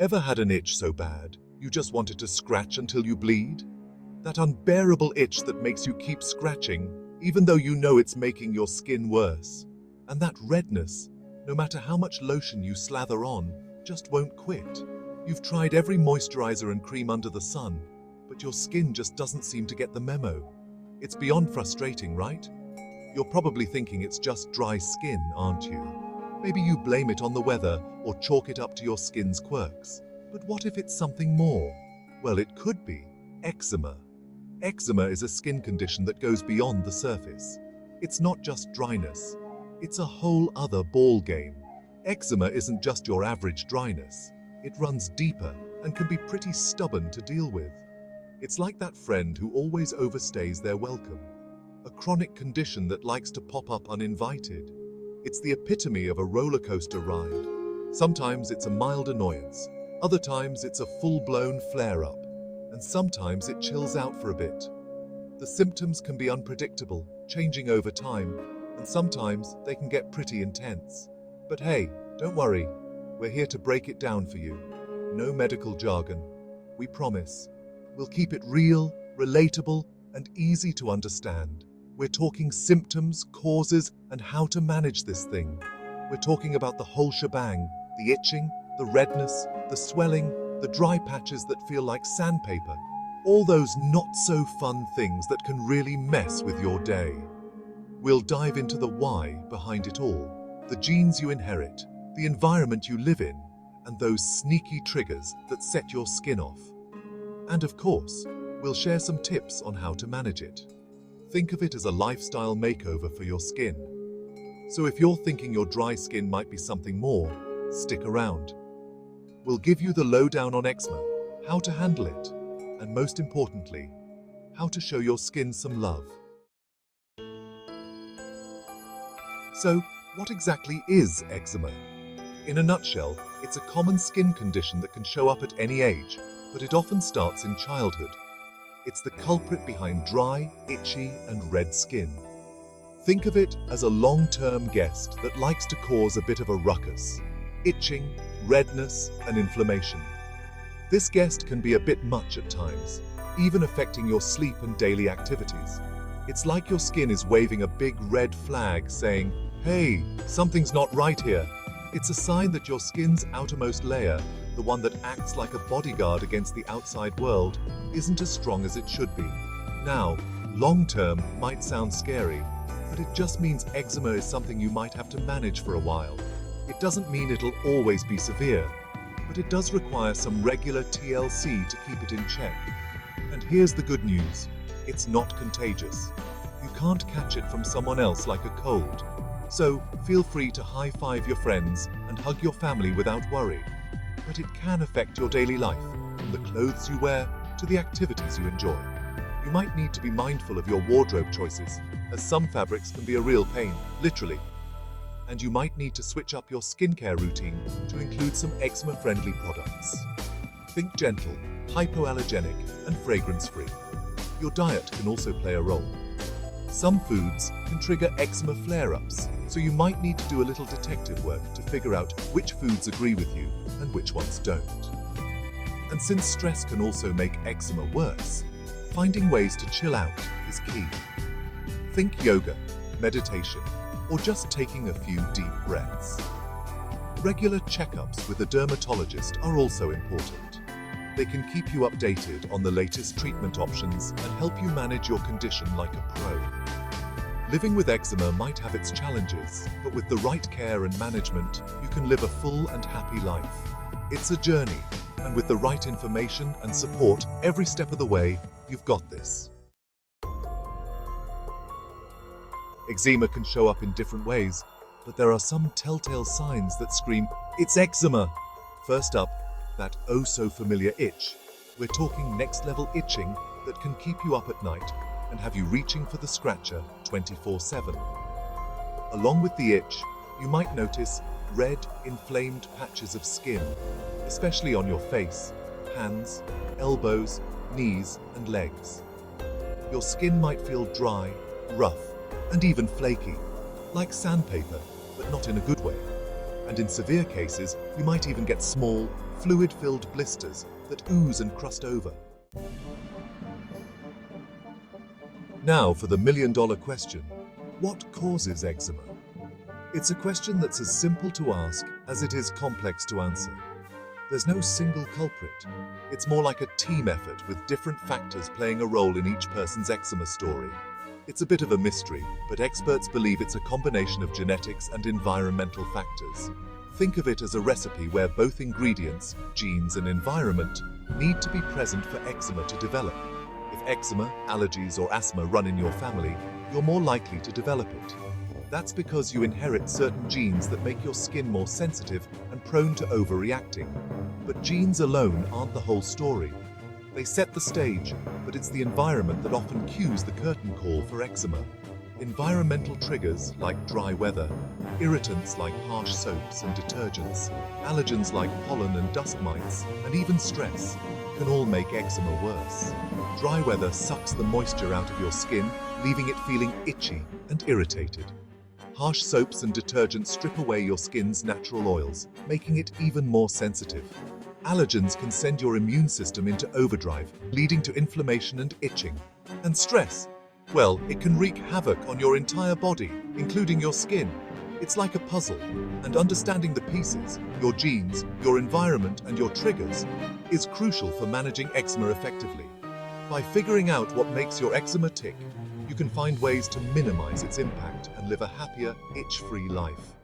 Ever had an itch so bad, you just wanted to scratch until you bleed? That unbearable itch that makes you keep scratching, even though you know it's making your skin worse. And that redness, no matter how much lotion you slather on, just won't quit. You've tried every moisturizer and cream under the sun, but your skin just doesn't seem to get the memo. It's beyond frustrating, right? You're probably thinking it's just dry skin, aren't you? Maybe you blame it on the weather or chalk it up to your skin's quirks. But what if it's something more? Well, it could be eczema. Eczema is a skin condition that goes beyond the surface. It's not just dryness. It's a whole other ball game. Eczema isn't just your average dryness. It runs deeper and can be pretty stubborn to deal with. It's like that friend who always overstays their welcome. A chronic condition that likes to pop up uninvited. It's the epitome of a roller coaster ride. Sometimes it's a mild annoyance, other times it's a full-blown flare-up, and sometimes it chills out for a bit. The symptoms can be unpredictable, changing over time, and sometimes they can get pretty intense. But hey, don't worry, we're here to break it down for you. No medical jargon. We promise. We'll keep it real, relatable, and easy to understand. We're talking symptoms, causes, and how to manage this thing. We're talking about the whole shebang, the itching, the redness, the swelling, the dry patches that feel like sandpaper. All those not-so-fun things that can really mess with your day. We'll dive into the why behind it all, the genes you inherit, the environment you live in, and those sneaky triggers that set your skin off. And of course, we'll share some tips on how to manage it. Think of it as a lifestyle makeover for your skin. So if you're thinking your dry skin might be something more, stick around. We'll give you the lowdown on eczema, how to handle it, and most importantly, how to show your skin some love. So, what exactly is eczema? In a nutshell, it's a common skin condition that can show up at any age, but it often starts in childhood. It's the culprit behind dry, itchy, and red skin. Think of it as a long-term guest that likes to cause a bit of a ruckus. Itching, redness, and inflammation. This guest can be a bit much at times, even affecting your sleep and daily activities. It's like your skin is waving a big red flag saying, "Hey, something's not right here." It's a sign that your skin's outermost layer, the one that acts like a bodyguard against the outside world, isn't as strong as it should be. Now, long-term might sound scary, but it just means eczema is something you might have to manage for a while. It doesn't mean it'll always be severe, but it does require some regular TLC to keep it in check. And here's the good news, it's not contagious. You can't catch it from someone else like a cold. So feel free to high-five your friends and hug your family without worry. But it can affect your daily life, from the clothes you wear to the activities you enjoy. You might need to be mindful of your wardrobe choices, as some fabrics can be a real pain, literally. And you might need to switch up your skincare routine to include some eczema-friendly products. Think gentle, hypoallergenic, and fragrance-free. Your diet can also play a role. Some foods can trigger eczema flare-ups, so you might need to do a little detective work to figure out which foods agree with you and which ones don't. And since stress can also make eczema worse, finding ways to chill out is key. Think yoga, meditation, or just taking a few deep breaths. Regular checkups with a dermatologist are also important. They can keep you updated on the latest treatment options and help you manage your condition like a pro. Living with eczema might have its challenges, but with the right care and management, you can live a full and happy life. It's a journey, and with the right information and support every step of the way, you've got this. Eczema can show up in different ways, but there are some telltale signs that scream, "It's eczema!" First up, that oh-so-familiar itch. We're talking next-level itching that can keep you up at night and have you reaching for the scratcher 24/7. Along with the itch, you might notice red, inflamed patches of skin, especially on your face, hands, elbows, knees, and legs. Your skin might feel dry, rough, and even flaky, like sandpaper, but not in a good way. and in severe cases, you might even get small, fluid-filled blisters that ooze and crust over. Now for the million-dollar question: what causes eczema? It's a question that's as simple to ask as it is complex to answer. There's no single culprit. It's more like a team effort with different factors playing a role in each person's eczema story. It's a bit of a mystery, but experts believe it's a combination of genetics and environmental factors. Think of it as a recipe where both ingredients, genes and environment, need to be present for eczema to develop. If eczema, allergies or asthma run in your family, you're more likely to develop it. That's because you inherit certain genes that make your skin more sensitive and prone to overreacting. But genes alone aren't the whole story. They set the stage, but it's the environment that often cues the curtain call for eczema. Environmental triggers like dry weather, irritants like harsh soaps and detergents, allergens like pollen and dust mites, and even stress can all make eczema worse. Dry weather sucks the moisture out of your skin, leaving it feeling itchy and irritated. Harsh soaps and detergents strip away your skin's natural oils, making it even more sensitive. Allergens can send your immune system into overdrive, leading to inflammation and itching. And stress, well, it can wreak havoc on your entire body, including your skin. It's like a puzzle, and understanding the pieces, your genes, your environment, and your triggers, is crucial for managing eczema effectively. By figuring out what makes your eczema tick, you can find ways to minimize its impact and live a happier, itch-free life.